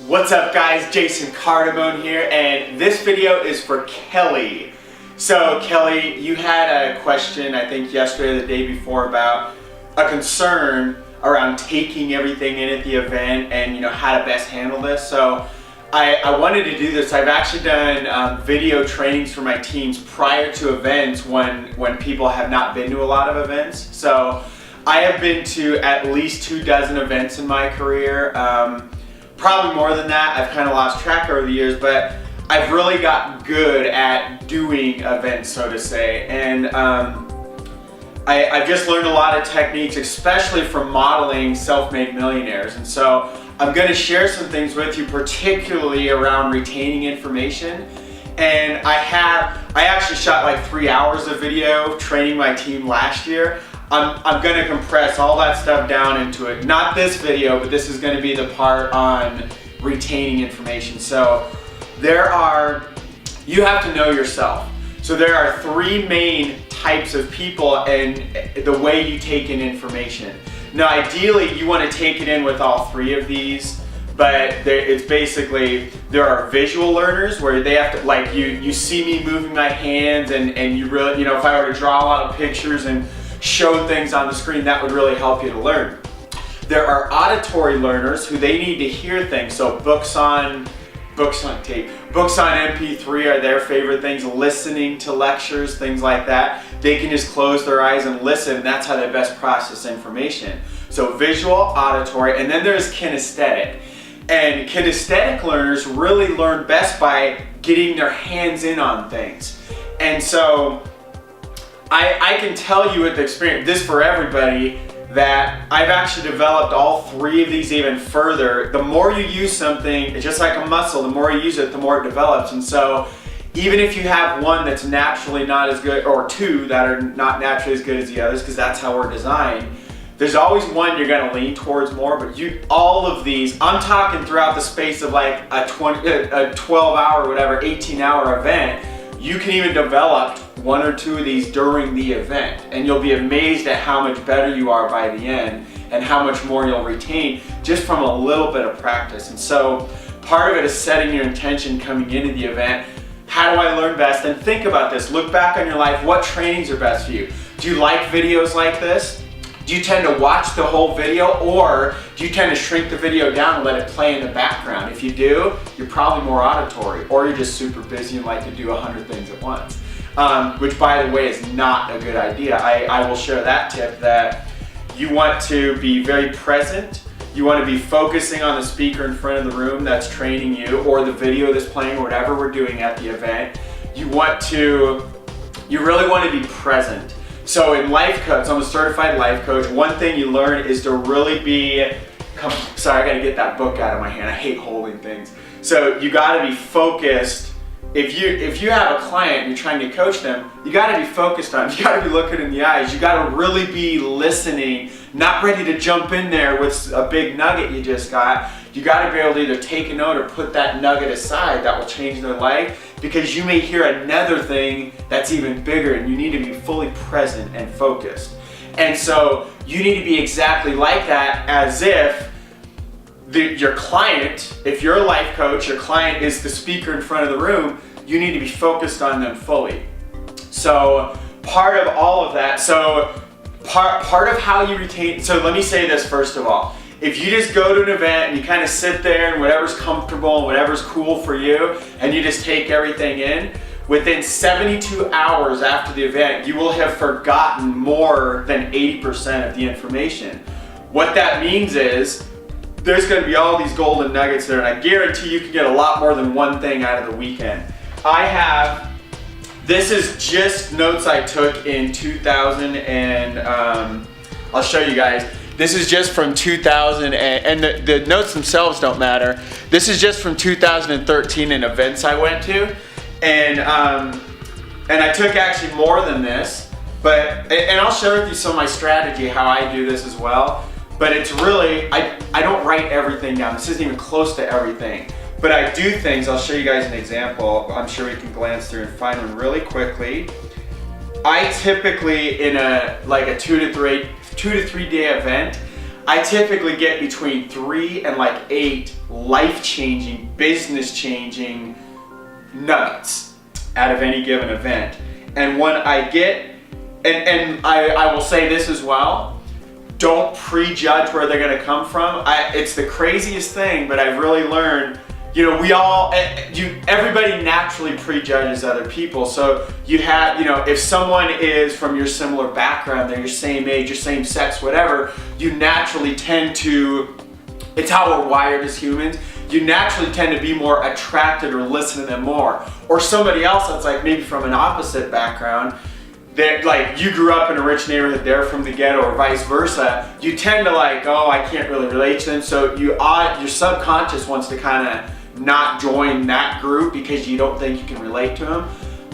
What's up guys, Jason Cardamone here, and this video is for Kelly. So Kelly, you had a question I think yesterday or the day before about a concern around taking everything in at the event and how to best handle this. So I wanted to do this. I've actually done video trainings for my teams prior to events when people have not been to a lot of events. So I have been to at least 24 events in my career. Probably more than that. I've kind of lost track over the years, but I've really gotten good at doing events, so to say. And I've just learned a lot of techniques, especially from modeling self-made millionaires. And so I'm going to share some things with you, particularly around retaining information. And I actually shot like 3 hours of video training my team last year. I'm going to compress all that stuff down into it. Not this video, but this is going to be the part on retaining information. So you have to know yourself. So there are 3 main types of people and the way you take in information. Now ideally you want to take it in with all 3 of these, but it's basically, there are visual learners where they have to, like you see me moving my hands and you really, if I were to draw a lot of pictures and show things on the screen, that would really help you to learn. There are auditory learners who they need to hear things, so books on tape, books on MP3 are their favorite things, listening to lectures, things like that. They can just close their eyes and listen, and that's how they best process information. So visual, auditory, and then there's kinesthetic. And kinesthetic learners really learn best by getting their hands in on things. And so I can tell you with experience, this for everybody, that I've actually developed all 3 of these even further. The more you use something, it's just like a muscle, the more you use it, the more it develops. And so even if you have one that's naturally not as good, or 2 that are not naturally as good as the others, because that's how we're designed, there's always one you're going to lean towards more. But all of these, I'm talking throughout the space of like a 12-hour, whatever, 18-hour event, you can even develop 1 or 2 of these during the event, and you'll be amazed at how much better you are by the end and how much more you'll retain just from a little bit of practice. And so part of it is setting your intention coming into the event. How do I learn best? And think about this. Look back on your life. What trainings are best for you? Do you like videos like this? Do you tend to watch the whole video, or do you tend to shrink the video down and let it play in the background? If you do, you're probably more auditory, or you're just super busy and like to do 100 things at once. Which, by the way, is not a good idea. I will share that tip, that you want to be very present. You want to be focusing on the speaker in front of the room that's training you, or the video that's playing, or whatever we're doing at the event. You really want to be present. So in life coach, I'm a certified life coach. One thing you learn is to really be, sorry, I gotta get that book out of my hand. I hate holding things. So you gotta be focused. If you have a client and you're trying to coach them, you gotta be focused on them. You gotta be looking in the eyes. You gotta really be listening, not ready to jump in there with a big nugget you just got. You gotta be able to either take a note or put that nugget aside that will change their life, because you may hear another thing that's even bigger, and you need to be fully present and focused. And so you need to be exactly like that, as if your client, if you're a life coach, your client is the speaker in front of the room, you need to be focused on them fully. So part of all of that, so part of how you retain, so let me say this first of all. If you just go to an event and you kind of sit there and whatever's comfortable and whatever's cool for you, and you just take everything in, within 72 hours after the event, you will have forgotten more than 80% of the information. What that means is, there's going to be all these golden nuggets there, and I guarantee you can get a lot more than one thing out of the weekend. This is just notes I took in 2000, and I'll show you guys. This is just from 2000, and the notes themselves don't matter. This is just from 2013 and events I went to, and I took actually more than this, and I'll share with you some of my strategy, how I do this as well. But it's really, I don't write everything down. This isn't even close to everything. But I do things, I'll show you guys an example. I'm sure we can glance through and find one really quickly. I typically, in a 2 to 3 day event, I typically get between 3 and like 8 life-changing, business-changing nuggets out of any given event. And when I get, and I will say this as well, don't prejudge where they're gonna come from. It's the craziest thing, but I've really learned, you know, everybody naturally prejudges other people. So you have, you know, if someone is from your similar background, they're your same age, your same sex, whatever, you naturally tend to, it's how we're wired as humans, you naturally tend to be more attracted or listen to them more. Or somebody else that's like maybe from an opposite background, that like you grew up in a rich neighborhood, they're from the ghetto, or vice versa, you tend to like, oh, I can't really relate to them. So your subconscious wants to kind of not join that group because you don't think you can relate to them.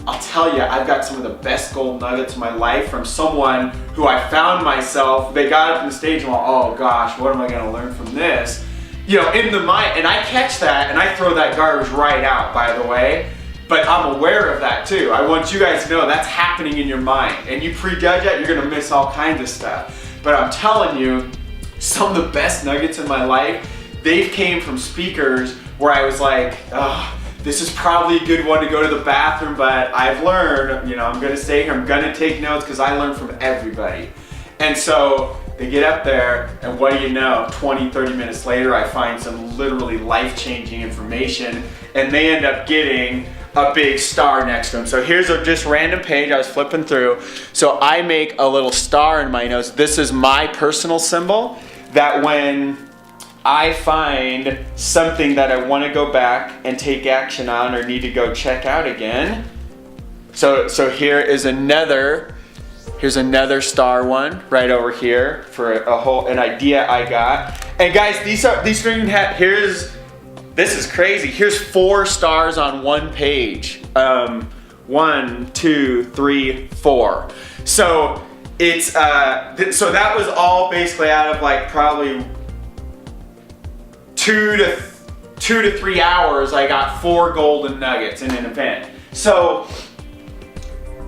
I'll tell you, I've got some of the best gold nuggets in my life from someone who I found myself, they got up on the stage and went, oh gosh, what am I gonna learn from this? You know, in the mind, and I catch that and I throw that garbage right out, by the way. But I'm aware of that too. I want you guys to know that's happening in your mind. And you prejudge that, you're gonna miss all kinds of stuff. But I'm telling you, some of the best nuggets in my life, they've came from speakers where I was like, oh, this is probably a good one to go to the bathroom, but I've learned, you know, I'm gonna stay here, I'm gonna take notes because I learn from everybody. And so they get up there and what do you know, 20, 30 minutes later, I find some literally life-changing information and they end up getting a big star next to them. So here's a just random page I was flipping through. So I make a little star in my notes. This is my personal symbol that when I find something that I want to go back and take action on or need to go check out again. So here is here's another star one right over here for an idea I got. And guys, these string hat, this is crazy. Here's 4 stars on one page. 1, 2, 3, 4. So it's so that was all basically out of like probably 2 to 3 hours. I got 4 golden nuggets in an event. So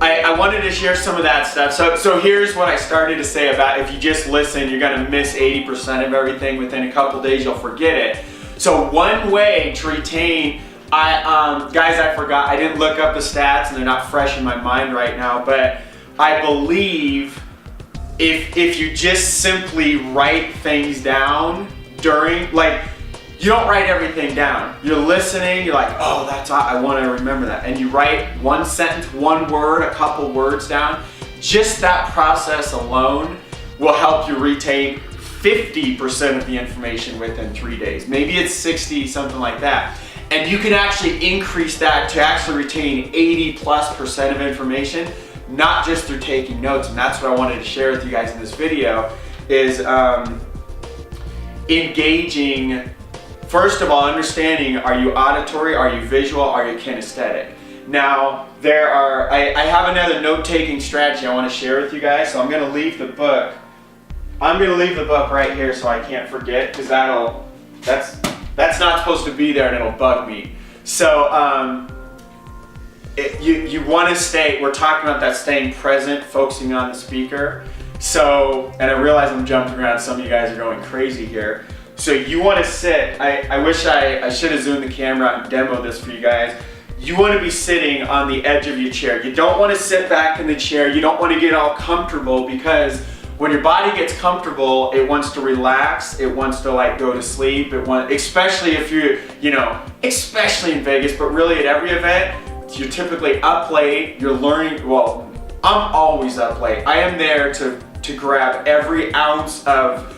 I wanted to share some of that stuff. So here's what I started to say about if you just listen, you're gonna miss 80% of everything. Within a couple days, you'll forget it. So one way to retain, guys, I forgot, I didn't look up the stats and they're not fresh in my mind right now, but I believe if you just simply write things down during, like, you don't write everything down. You're listening, you're like, oh, I want to remember that. And you write one sentence, one word, a couple words down. Just that process alone will help you retain 50% of the information within 3 days. Maybe it's 60, something like that. And you can actually increase that to actually retain 80+% of information, not just through taking notes. And that's what I wanted to share with you guys in this video is engaging, first of all, understanding, are you auditory, are you visual, are you kinesthetic? Now, I have another note-taking strategy I want to share with you guys, so I'm gonna leave the book. I'm gonna leave the book right here so I can't forget, because that's not supposed to be there and it'll bug me. So you want to stay, we're talking about that staying present, focusing on the speaker. So, and I realize I'm jumping around, some of you guys are going crazy here. So you want to sit, I wish I should have zoomed the camera out and demoed this for you guys. You want to be sitting on the edge of your chair. You don't want to sit back in the chair. You don't want to get all comfortable, because when your body gets comfortable, it wants to relax. It wants to like go to sleep. Especially if especially in Vegas, but really at every event, you're typically up late. You're learning. Well, I'm always up late. I am there to grab every ounce of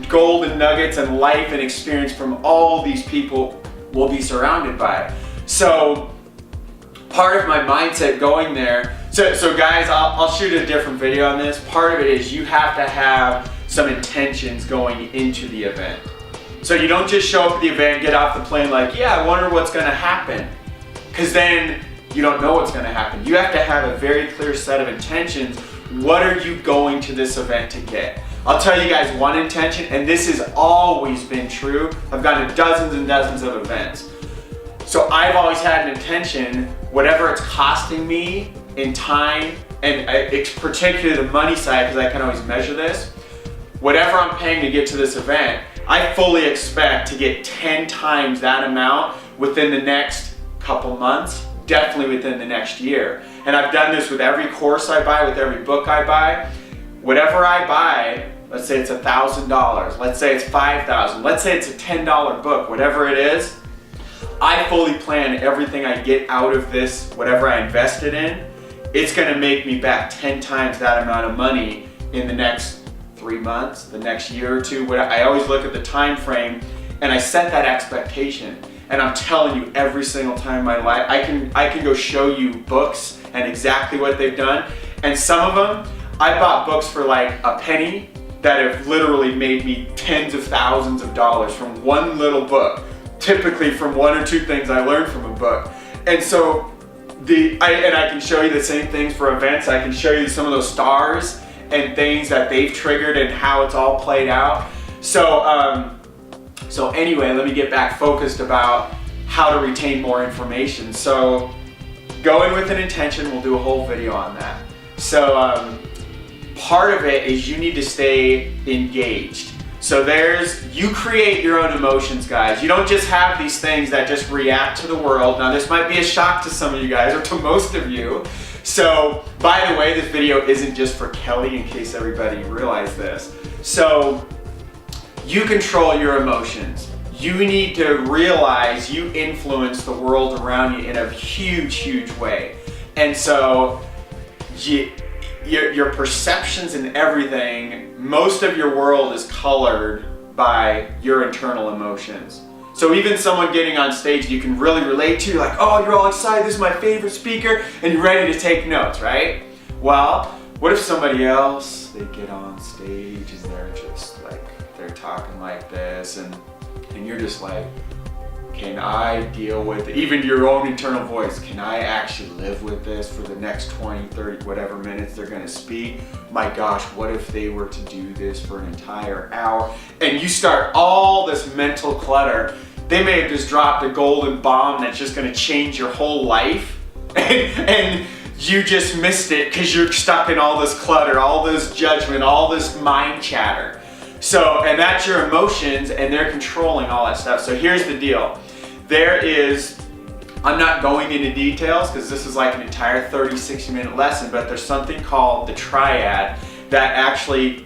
golden nuggets and life and experience from all these people we'll be surrounded by. So part of my mindset going there, so guys, I'll shoot a different video on this. Part of it is you have to have some intentions going into the event. So you don't just show up at the event, get off the plane like, yeah, I wonder what's gonna happen. Because then you don't know what's gonna happen. You have to have a very clear set of intentions. What are you going to this event to get? I'll tell you guys one intention, and this has always been true. I've gone to dozens and dozens of events. So I've always had an intention, whatever it's costing me in time, and it's particularly the money side, because I can always measure this. whatever I'm paying to get to this event, I fully expect to get 10 times that amount within the next couple months, definitely within the next year. And I've done this with every course I buy, with every book I buy. Whatever I buy, let's say it's $1,000, let's say it's $5,000, let's say it's a $10 book, whatever it is, I fully plan everything I get out of this, whatever I invested in, it's gonna make me back 10 times that amount of money in the next 3 months, the next year or two. I always look at the time frame and I set that expectation. And I'm telling you, every single time in my life, I can go show you books and exactly what they've done. And some of them, I bought books for like a penny that have literally made me tens of thousands of dollars from one little book, typically from 1 or 2 things I learned from a book. And so, I can show you the same things for events. I can show you some of those stars and things that they've triggered and how it's all played out. So anyway, let me get back focused about how to retain more information. So go in with an intention, we'll do a whole video on that. So part of it is you need to stay engaged. So you create your own emotions, guys. You don't just have these things that just react to the world. Now this might be a shock to some of you guys, or to most of you. So, by the way, this video isn't just for Kelly, in case everybody realized this. So, you control your emotions. You need to realize you influence the world around you in a huge, huge way. And so, your perceptions and everything, most of your world is colored by your internal emotions. So even someone getting on stage you can really relate to, like, oh, you're all excited, this is my favorite speaker, and you're ready to take notes, right? Well, what if somebody else, they get on stage and they're just like, they're talking like this, and you're just like, can I deal with it? Even your own internal voice, can I actually live with this for the next 20, 30, whatever minutes they're gonna speak? My gosh, what if they were to do this for an entire hour? And you start all this mental clutter. They may have just dropped a golden bomb that's just gonna change your whole life, and you just missed it because you're stuck in all this clutter, all this judgment, all this mind chatter. So, and that's your emotions, and they're controlling all that stuff. So here's the deal. I'm not going into details because this is like an entire 30, 60 minute lesson, but there's something called the triad that actually,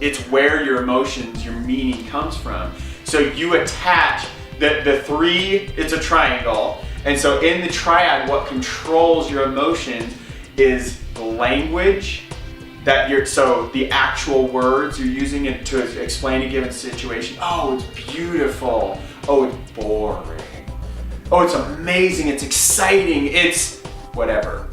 it's where your emotions, your meaning comes from. So you attach the three, it's a triangle. And so in the triad, what controls your emotions is the language, so the actual words you're using it to explain a given situation. Oh, it's beautiful. Oh, it's boring. Oh, it's amazing. It's exciting. It's whatever.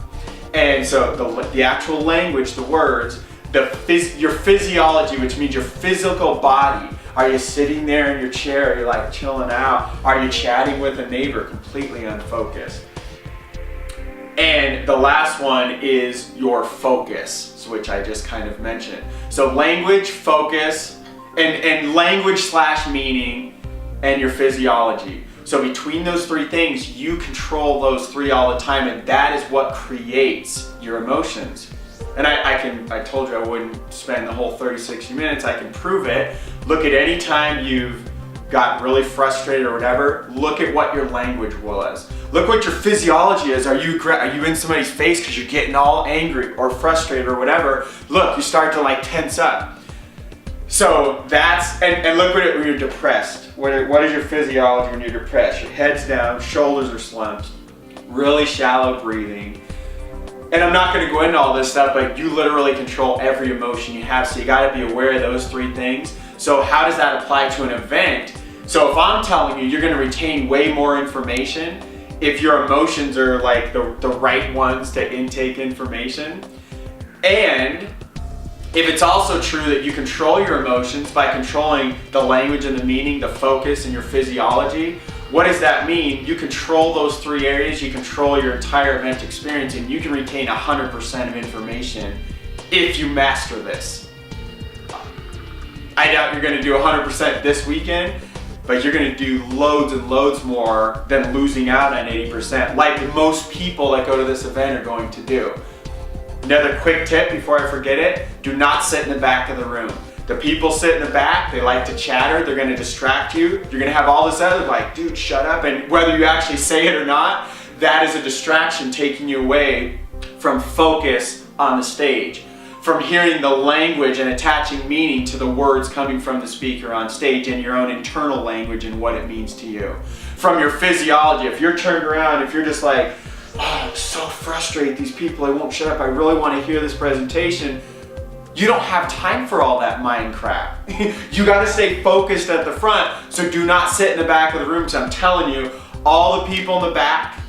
And so the actual language, the words, your physiology, which means your physical body. Are you sitting there in your chair? You're like chilling out. Are you chatting with a neighbor completely unfocused? And the last one is your focus, which I just kind of mentioned. So language, focus, and language / meaning, and your physiology. So between those three things, you control those three all the time, and that is what creates your emotions. And I told you I wouldn't spend the whole 30, 60 minutes. I can prove it. Look at any time you've got really frustrated or whatever, look at what your language was. Look what your physiology is. Are you in somebody's face because you're getting all angry or frustrated or whatever? Look, you start to like tense up. So that's, and look when you're depressed. What is your physiology when you're depressed? Your head's down, shoulders are slumped, really shallow breathing. And I'm not gonna go into all this stuff, but you literally control every emotion you have, so you gotta be aware of those three things. So how does that apply to an event? So if I'm telling you you're gonna retain way more information if your emotions are like the right ones to intake information, and if it's also true that you control your emotions by controlling the language and the meaning, the focus, and your physiology, what does that mean? You control those three areas, you control your entire event experience, and you can retain 100% of information if you master this. I doubt you're gonna do 100% this weekend, but you're gonna do loads and loads more than losing out on 80%, like most people that go to this event are going to do. Another quick tip before I forget it, do not sit in the back of the room. The people sit in the back, they like to chatter, they're gonna distract you. You're gonna have all this other, like, dude, shut up. And whether you actually say it or not, that is a distraction taking you away from focus on the stage, from hearing the language and attaching meaning to the words coming from the speaker on stage and your own internal language and what it means to you. From your physiology, if you're turned around, if you're just like, oh, I'm so frustrated, these people, I won't shut up, I really want to hear this presentation. You don't have time for all that mind crap. You got to stay focused at the front, so do not sit in the back of the room, because I'm telling you, all the people in the back,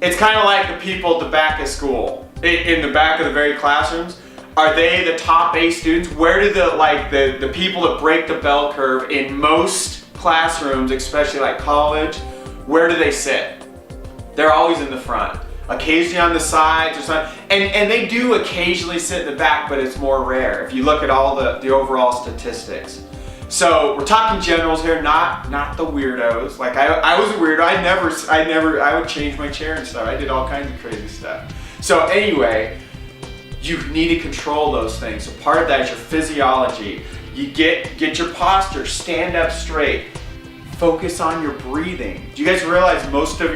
it's kind of like the people at the back of school, in the back of the very classrooms. Are they the top A students? Where do the people that break the bell curve in most classrooms, especially like college, where do they sit? They're always in the front, occasionally on the sides or something. And they do occasionally sit in the back, but it's more rare if you look at all the overall statistics. So we're talking generals here, not the weirdos. Like I was a weirdo. I would change my chair and stuff. I did all kinds of crazy stuff. So anyway, you need to control those things. So part of that is your physiology. You get your posture, stand up straight. Focus on your breathing. Do you guys realize most of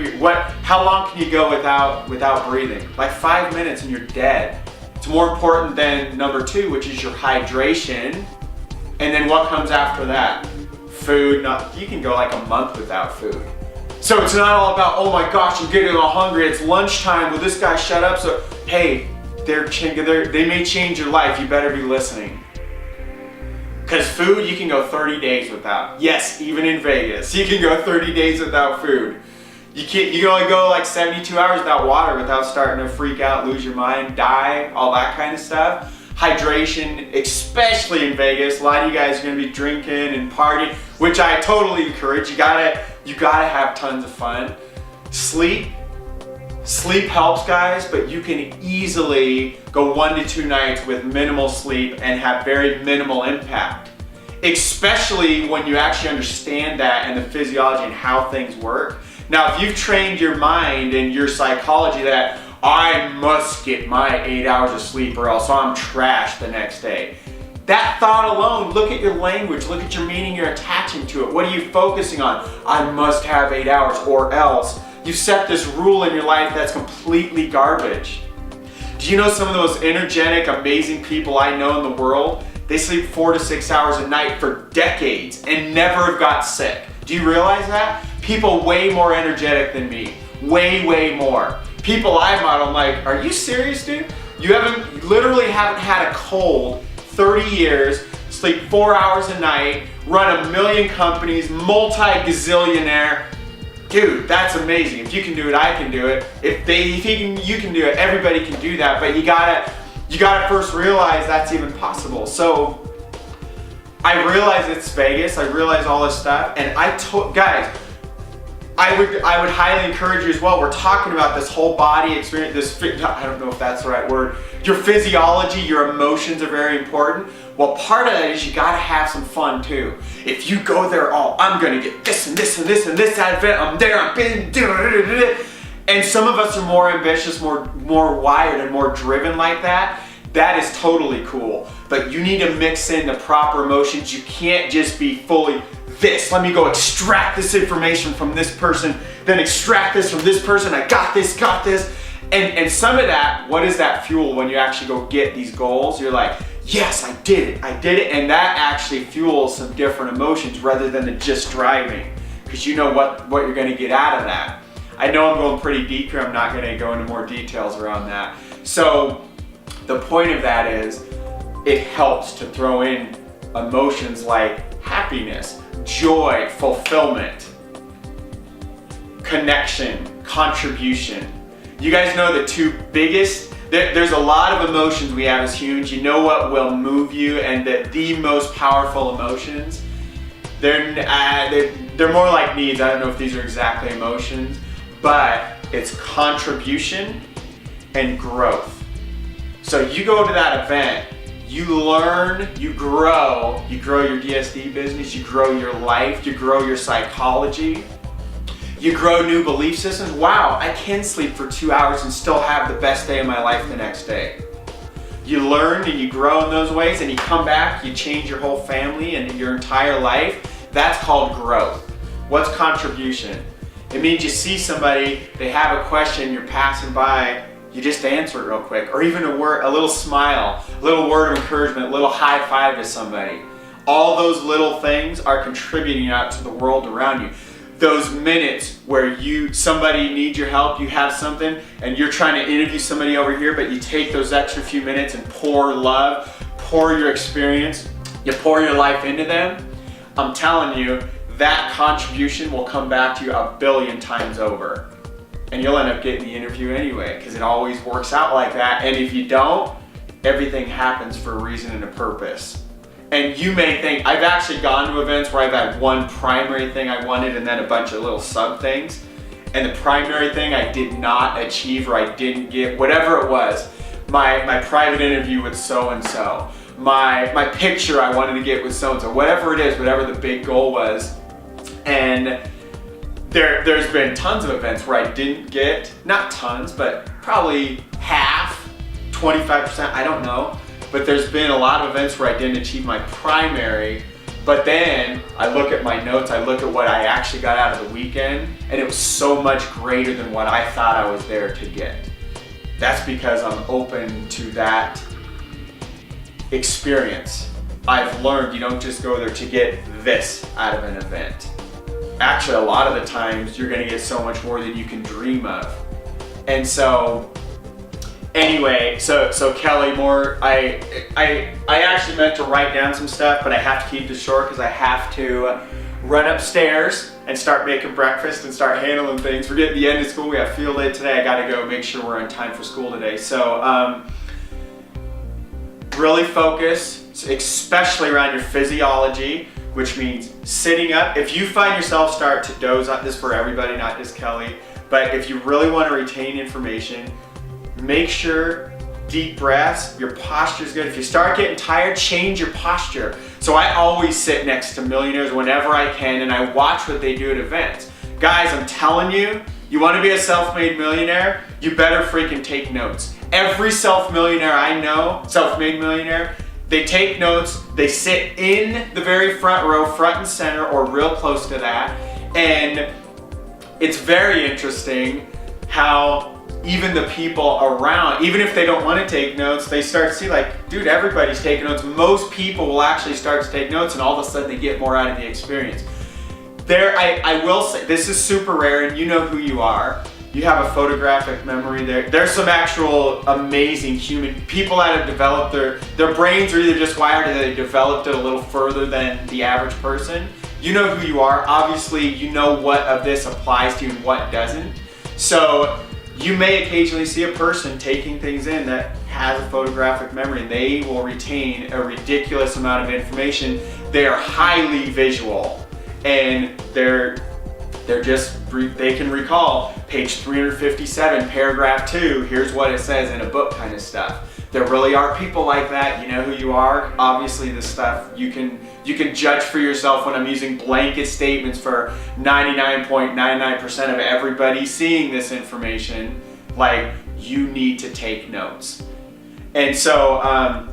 how long can you go without breathing? Like 5 minutes and you're dead. It's more important than number 2, which is your hydration. And then what comes after that? Food. You can go like a month without food. So it's not all about, oh my gosh, I'm getting all hungry, it's lunchtime, will this guy shut up? So, hey, they may change your life, you better be listening. Because food, you can go 30 days without. Yes, even in Vegas, you can go 30 days without food. You can only go like 72 hours without water without starting to freak out, lose your mind, die, all that kind of stuff. Hydration, especially in Vegas, a lot of you guys are gonna be drinking and partying, which I totally encourage. You gotta have tons of fun. Sleep helps, guys, but you can easily go 1 to 2 nights with minimal sleep and have very minimal impact, especially when you actually understand that and the physiology and how things work. Now, if you've trained your mind and your psychology that I must get my 8 hours of sleep or else I'm trash the next day, that thought alone, look at your language, look at your meaning you're attaching to it. What are you focusing on? I must have 8 hours or else. You set this rule in your life that's completely garbage. Do you know some of the most energetic, amazing people I know in the world? They sleep 4 to 6 hours a night for decades and never have got sick. Do you realize that? People way more energetic than me. Way more. People I model, I'm like, are you serious, dude? You literally haven't had a cold 30 years, sleep 4 hours a night, run 1 million companies, multi-gazillionaire. Dude, that's amazing. If you can do it, I can do it. You can do it, everybody can do that, but you gotta first realize that's even possible. So I realize it's Vegas, I realize all this stuff, and guys, I would highly encourage you as well. We're talking about this whole body experience, I don't know if that's the right word. Your physiology, your emotions are very important. Well, part of that is you gotta have some fun too. If you go there, I'm gonna get this and this and this and this out of it, I'm there, I'm been, and some of us are more ambitious, more wired and more driven like that. That is totally cool. But you need to mix in the proper emotions. You can't just be fully this. Let me go extract this information from this person, then extract this from this person. I got this. And some of that, what is that fuel when you actually go get these goals? You're like, yes, I did it. And that actually fuels some different emotions rather than the just driving, because you know what you're gonna get out of that. I know I'm going pretty deep here. I'm not gonna go into more details around that. So the point of that is it helps to throw in emotions like happiness, joy, fulfillment, connection, contribution. You guys know the 2 biggest, there's a lot of emotions we have as humans. You know what will move you, and the most powerful emotions, they're more like needs. I don't know if these are exactly emotions, but it's contribution and growth. So you go to that event, you learn, you grow your DSD business, you grow your life, you grow your psychology, you grow new belief systems. Wow, I can sleep for 2 hours and still have the best day of my life the next day. you learn and you grow in those ways, and you come back, you change your whole family and your entire life. That's called growth. What's contribution? It means you see somebody, they have a question, you're passing by, you just answer it real quick, or even a little smile, a little word of encouragement, a little high five to somebody. All those little things are contributing out to the world around you. Those minutes where somebody needs your help, you have something, and you're trying to interview somebody over here, but you take those extra few minutes and pour love, pour your experience, you pour your life into them. I'm telling you, that contribution will come back to you 1 billion times over. And you'll end up getting the interview anyway, because it always works out like that. And if you don't, everything happens for a reason and a purpose. And you may think, I've actually gone to events where I've had one primary thing I wanted and then a bunch of little sub things. And the primary thing I did not achieve, or I didn't get, whatever it was, my private interview with so-and-so, my picture I wanted to get with so-and-so, whatever it is, whatever the big goal was. And there's been tons of events where I didn't get, not tons, but probably half, 25%, I don't know. But there's been a lot of events where I didn't achieve my primary, but then I look at my notes, I look at what I actually got out of the weekend, and it was so much greater than what I thought I was there to get. That's because I'm open to that experience. I've learned you don't just go there to get this out of an event. Actually, a lot of the times you're gonna get so much more than you can dream of. And so, anyway, so Kelly Moore, I actually meant to write down some stuff, but I have to keep this short because I have to run upstairs and start making breakfast and start handling things. We're getting to the end of school, we have field day today. I gotta go make sure we're on time for school today. So, really focus, especially around your physiology, which means sitting up. If you find yourself start to doze on this, for everybody, not just Kelly, but if you really want to retain information, make sure deep breaths, your posture is good. If you start getting tired, change your posture. So I always sit next to millionaires whenever I can, and I watch what they do at events. Guys, I'm telling you, you want to be a self-made millionaire, you better freaking take notes. Every self-millionaire I know, self-made millionaire, they take notes, they sit in the very front row, front and center, or real close to that. And it's very interesting how even the people around, even if they don't want to take notes, they start to see like, dude, everybody's taking notes. Most people will actually start to take notes, and all of a sudden they get more out of the experience. I will say, this is super rare, and you know who you are. You have a photographic memory there. There's some actual amazing human people that have developed their brains are either just wired or they developed it a little further than the average person. You know who you are. Obviously, you know what of this applies to you and what doesn't. So you may occasionally see a person taking things in that has a photographic memory, and they will retain a ridiculous amount of information. They are highly visual, and they can recall page 357, paragraph 2, here's what it says in a book kind of stuff. There really are people like that. You know who you are. Obviously this stuff you can judge for yourself when I'm using blanket statements for 99.99% of everybody seeing this information. Like, you need to take notes. And so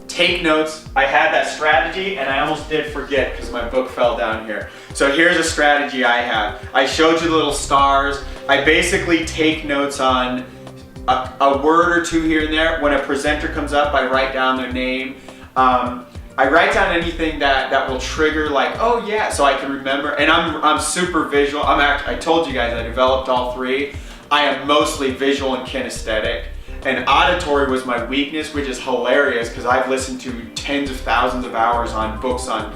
take notes. I had that strategy and I almost did forget because my book fell down here. So here's a strategy I have. I showed you the little stars. I basically take notes on a word or two here and there. When a presenter comes up, I write down their name. I write down anything that will trigger, like, oh yeah, so I can remember. And I'm super visual. I told you guys I developed all three. I am mostly visual and kinesthetic. And auditory was my weakness, which is hilarious because I've listened to tens of thousands of hours on books on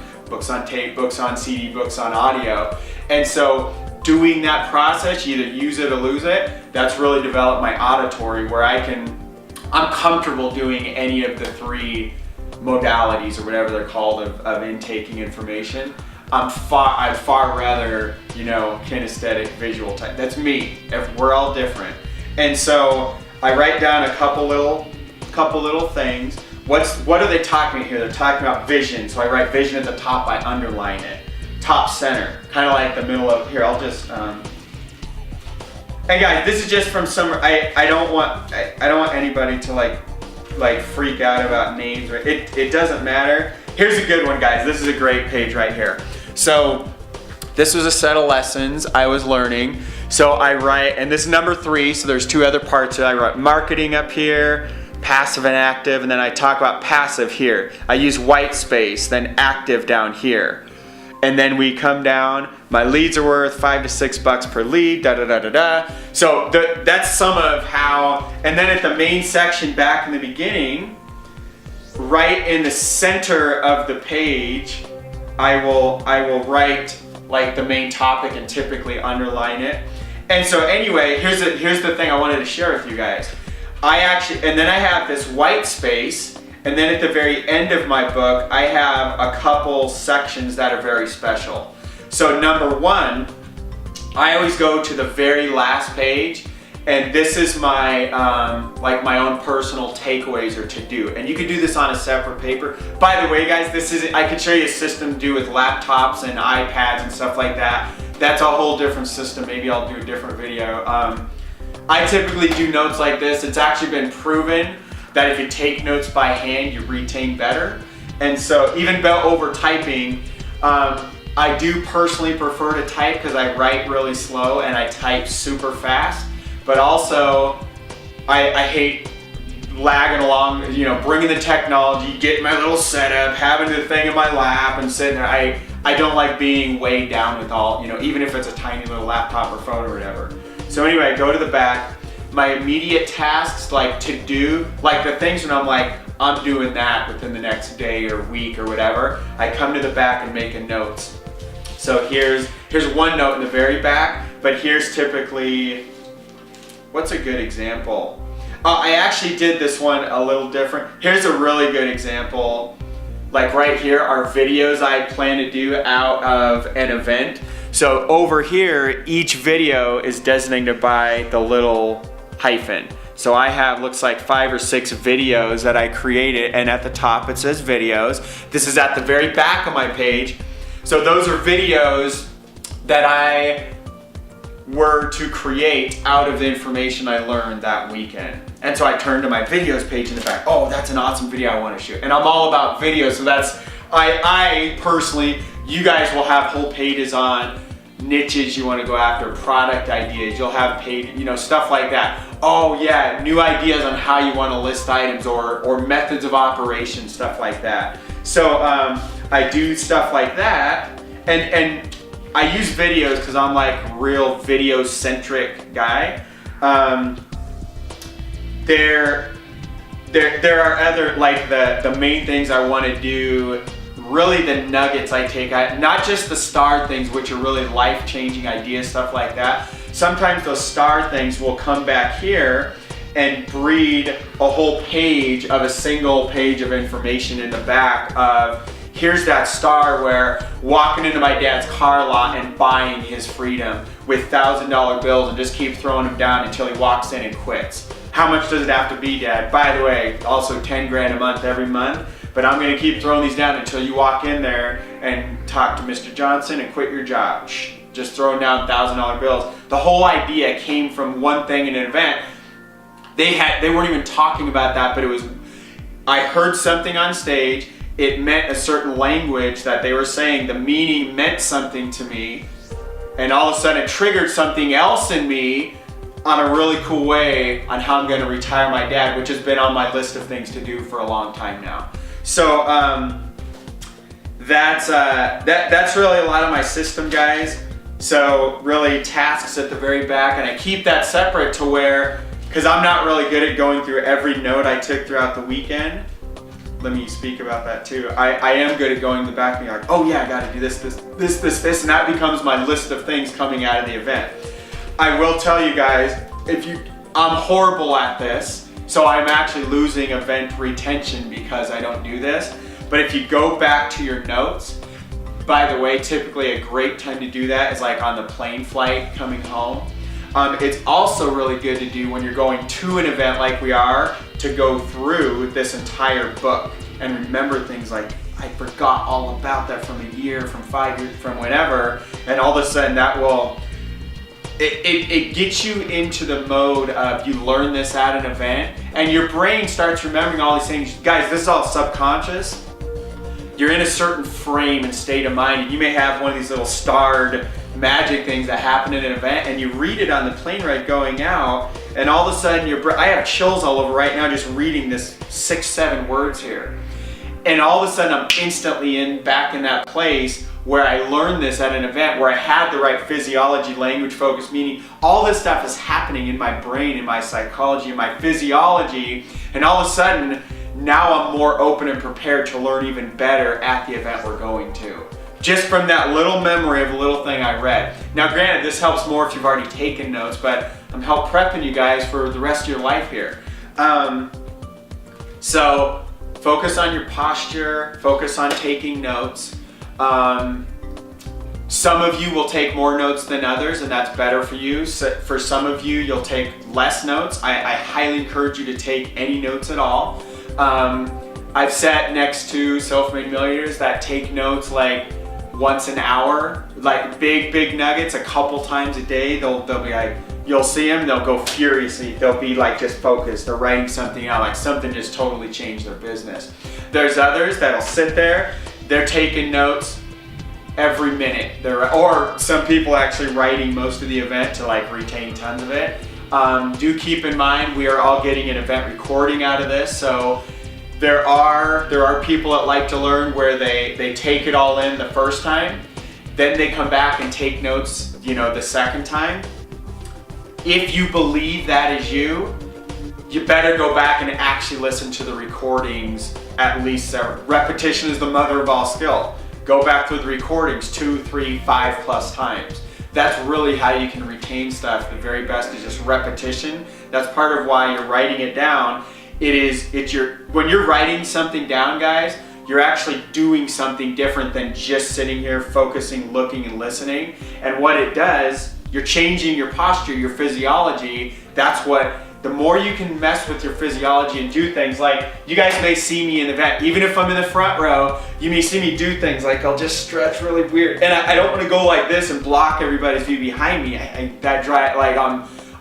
tape, books on CD, books on audio. And so doing that process, you either use it or lose it, that's really developed my auditory where I'm comfortable doing any of the three modalities or whatever they're called of intaking information. I'd far rather, kinesthetic, visual type. That's me. We're all different. And so I write down a couple little things. What are they talking about here? They're talking about vision. So I write vision at the top, I underline it. Top center, kind of like the middle of here. I'll just, and guys, this is just from some, I don't want anybody to like like freak out about names. It doesn't matter. Here's a good one, guys. This is a great page right here. So this was a set of lessons I was learning. So I write, and this is number 3, so there's 2 other parts. I write marketing up here, passive and active, and then I talk about passive here. I use white space, then active down here. And then we come down, my leads are worth $5 to $6 per lead, da da da da da. So that's some of how, and then at the main section back in the beginning, right in the center of the page, I will write like the main topic and typically underline it. And so anyway, here's the thing I wanted to share with you guys. And then I have this white space, and then at the very end of my book, I have a couple sections that are very special. So number 1, I always go to the very last page, and this is my like my own personal takeaways or to do. And you can do this on a separate paper. By the way, guys, I could show you a system to do with laptops and iPads and stuff like that. That's a whole different system. Maybe I'll do a different video. I typically do notes like this. It's actually been proven that if you take notes by hand, you retain better. And so even over typing, I do personally prefer to type because I write really slow and I type super fast. But also, I hate lagging along, bringing the technology, getting my little setup, having the thing in my lap and sitting there. I don't like being weighed down with all, even if it's a tiny little laptop or phone or whatever. So anyway, I go to the back. My immediate tasks, like to do, like the things when I'm like, I'm doing that within the next day or week or whatever, I come to the back and make a notes. So here's one note in the very back, but here's typically, what's a good example? I actually did this one a little different. Here's a really good example. Like right here are videos I plan to do out of an event. So over here, each video is designated by the little hyphen. So I have, looks like 5 or 6 videos that I created, and at the top it says videos. This is at the very back of my page. So those are videos that I were to create out of the information I learned that weekend. And so I turned to my videos page in the back. Oh, that's an awesome video I want to shoot. And I'm all about videos, so that's, I personally, you guys will have whole pages on niches you want to go after, product ideas, you'll have paid, stuff like that. Oh yeah, new ideas on how you want to list items or methods of operation, stuff like that. So I do stuff like that, and I use videos because I'm like real video centric guy. There are other, like the main things I want to do, really the nuggets I take out, not just the star things, which are really life-changing ideas, stuff like that. Sometimes those star things will come back here and breed a whole page of a single page of information in the back of, here's that star where walking into my dad's car lot and buying his freedom with $1,000 bills and just keep throwing them down until he walks in and quits. How much does it have to be, Dad? By the way, also 10 grand a month every month. But I'm gonna keep throwing these down until you walk in there and talk to Mr. Johnson and quit your job. Just throwing down $1,000 bills. The whole idea came from one thing in an event. They weren't even talking about that, but I heard something on stage. It meant a certain language that they were saying. The meaning meant something to me. And all of a sudden it triggered something else in me on a really cool way on how I'm gonna retire my dad, which has been on my list of things to do for a long time now. So that's really a lot of my system, guys. So really tasks at the very back, and I keep that separate to where, because I'm not really good at going through every note I took throughout the weekend. Let me speak about that too. I am good at going to the back and being like, oh yeah, I gotta do this, and that becomes my list of things coming out of the event. I will tell you guys, I'm horrible at this. So I'm actually losing event retention because I don't do this. But if you go back to your notes, by the way, typically a great time to do that is like on the plane flight coming home. It's also really good to do when you're going to an event like we are, to go through this entire book and remember things like, I forgot all about that from a year, from 5 years, from whenever, and all of a sudden that will it gets you into the mode of you learn this at an event and your brain starts remembering all these things. Guys, this is all subconscious. You're in a certain frame and state of mind, and you may have one of these little starred magic things that happen at an event, and you read it on the plane ride going out, and all of a sudden I have chills all over right now just reading this 6-7 words here. And all of a sudden I'm instantly back in that place where I learned this at an event where I had the right physiology, language focus, meaning all this stuff is happening in my brain, in my psychology, in my physiology, and all of a sudden now I'm more open and prepared to learn even better at the event we're going to. Just from that little memory of a little thing I read. Now granted, this helps more if you've already taken notes, but I'm help prepping you guys for the rest of your life here. So focus on your posture, focus on taking notes. Some of you will take more notes than others, and that's better for you. So for some of you, you'll take less notes. I highly encourage you to take any notes at all. I've sat next to self-made millionaires that take notes like once an hour, like big nuggets a couple times a day. They'll be like, you'll see them, they'll go furiously. They'll be like just focused. They're writing something out, like something just totally changed their business. There's others that'll sit there, they're taking notes every minute. Or some people actually writing most of the event to like retain tons of it. Do keep in mind, we are all getting an event recording out of this, so there are people that like to learn where they take it all in the first time, then they come back and take notes, the second time. If you believe that is you better go back and actually listen to the recordings at least several. Repetition is the mother of all skill. Go back through the recordings 2, 3, 5+ times. That's really how you can retain stuff. The very best is just repetition. That's part of why you're writing it down. When you're writing something down, guys, you're actually doing something different than just sitting here focusing, looking, and listening. And what it does, you're changing your posture, your physiology. The more you can mess with your physiology and do things like, you guys may see me in the event, even if I'm in the front row, you may see me do things like I'll just stretch really weird. And I don't want to go like this and block everybody's view behind me.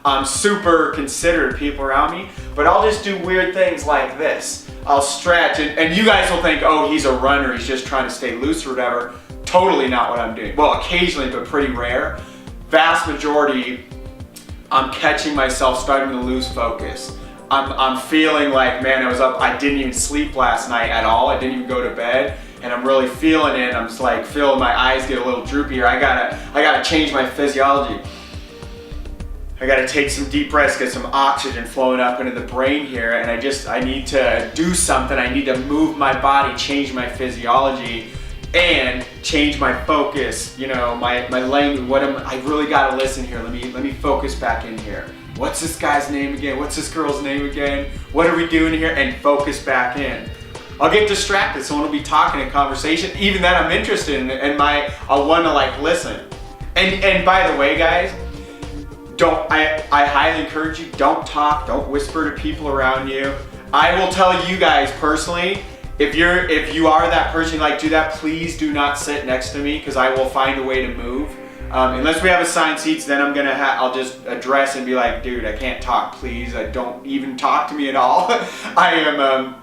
I'm super considerate of people around me, but I'll just do weird things like this. I'll stretch, and you guys will think, oh, he's a runner, he's just trying to stay loose or whatever. Totally not what I'm doing. Well, occasionally, but pretty rare. Vast majority, I'm catching myself starting to lose focus. I'm feeling like, man, I didn't even sleep last night at all. I didn't even go to bed, and I'm really feeling it. I'm just like feeling my eyes get a little droopy here. I gotta change my physiology. I gotta take some deep breaths, get some oxygen flowing up into the brain here, and I need to do something. I need to move my body, change my physiology, and change my focus, my language. I really gotta listen here. Let me focus back in here. What's this guy's name again? What's this girl's name again? What are we doing here? And focus back in. I'll get distracted. Someone will be talking in conversation, even that I'm interested in, and I'll want to listen. And by the way, guys, I highly encourage you, don't talk, don't whisper to people around you. I will tell you guys personally, if you are that person do that, please do not sit next to me, because I will find a way to move. Unless we have assigned seats, then I'll just address and be like, dude, I can't talk, please. Don't even talk to me at all. I am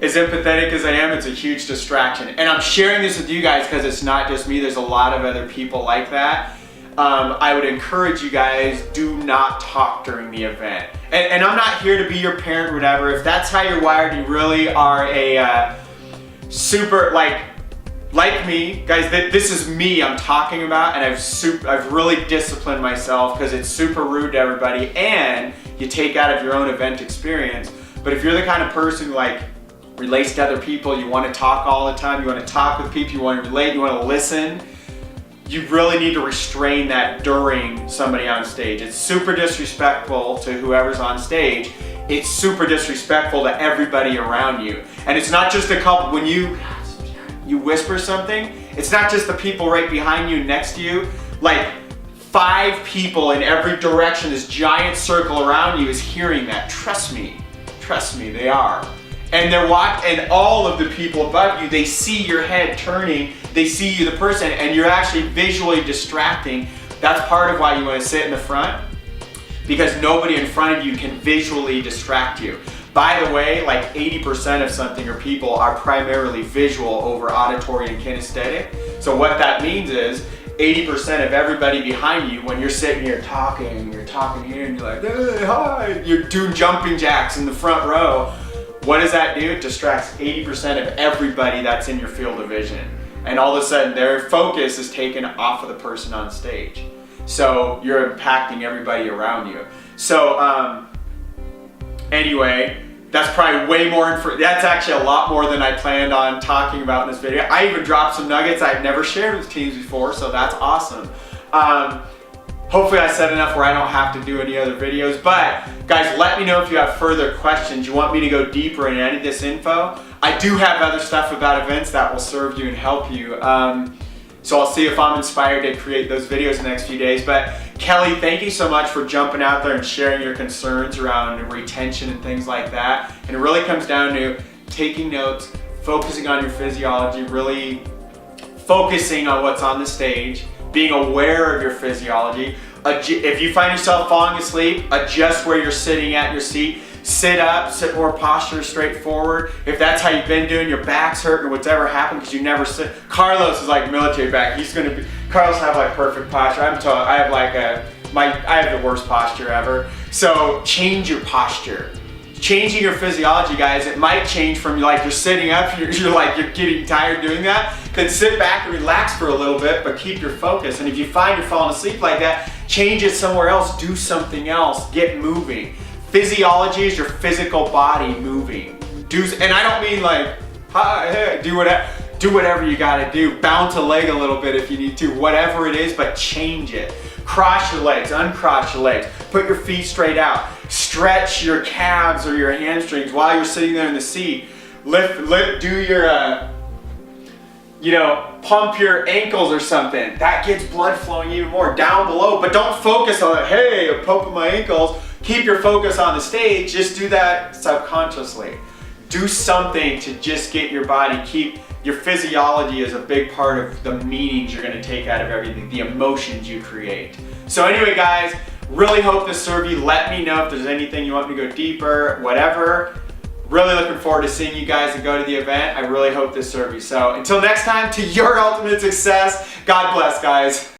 as empathetic as I am. It's a huge distraction. And I'm sharing this with you guys because it's not just me, there's a lot of other people like that. I would encourage you guys, do not talk during the event. And I'm not here to be your parent or whatever. If that's how you're wired, you really are a super, like me, guys, this is me I'm talking about, and I've really disciplined myself because it's super rude to everybody, and you take out of your own event experience. But if you're the kind of person who relates to other people, you want to talk all the time, you want to talk with people, you want to relate, you want to listen, you really need to restrain that during somebody on stage. It's super disrespectful to whoever's on stage. It's super disrespectful to everybody around you. And it's not just a couple, when you whisper something, it's not just the people right behind you, next to you. 5 people in every direction, this giant circle around you is hearing that. Trust me, they are. And and all of the people above you, they see your head turning, they see you, the person, and you're actually visually distracting That's part of why you want to sit in the front, because nobody in front of you can visually distract you. By the way, like 80% of something or people are primarily visual over auditory and kinesthetic. So what that means is 80% of everybody behind you, when you're sitting here talking here and you're like, hey, hi, you're doing jumping jacks in the front row. What does that do? It distracts 80% of everybody that's in your field of vision. And all of a sudden their focus is taken off of the person on stage. So you're impacting everybody around you. So anyway, that's probably way more that's actually a lot more than I planned on talking about in this video. I even dropped some nuggets I've never shared with teams before, so that's awesome. Hopefully I said enough where I don't have to do any other videos, but guys, let me know if you have further questions. You want me to go deeper in any of this info? I do have other stuff about events that will serve you and help you. So I'll see if I'm inspired to create those videos in the next few days. But Kelly, thank you so much for jumping out there and sharing your concerns around retention and things like that. And it really comes down to taking notes, focusing on your physiology, really focusing on what's on the stage, being aware of your physiology. If you find yourself falling asleep, adjust where you're sitting at your seat. Sit up, sit more posture straight forward. If that's how you've been doing, your back's hurting or whatever happened because you never sit. Carlos is like military back. Carlos have like perfect posture. I'm telling you, I have like I have the worst posture ever. So change your posture. Changing your physiology, guys, it might change from like you're sitting up, you're getting tired doing that. Then sit back and relax for a little bit, but keep your focus. And if you find you're falling asleep like that, change it somewhere else, do something else, get moving. Physiology is your physical body moving. And I don't mean like, hey, do whatever you gotta do. Bounce a leg a little bit if you need to, whatever it is, but change it. Cross your legs, uncross your legs. Put your feet straight out. Stretch your calves or your hamstrings while you're sitting there in the seat. Do your, pump your ankles or something. That gets blood flowing even more down below, but don't focus on it. Hey, I'm pumping my ankles. Keep your focus on the stage. Just do that subconsciously. Do something to just get your body, keep your physiology is a big part of the meanings you're gonna take out of everything, the emotions you create. So anyway, guys, really hope this served you. Let me know if there's anything you want me to go deeper, whatever. Really looking forward to seeing you guys and go to the event. I really hope this served you. So until next time, to your ultimate success, God bless, guys.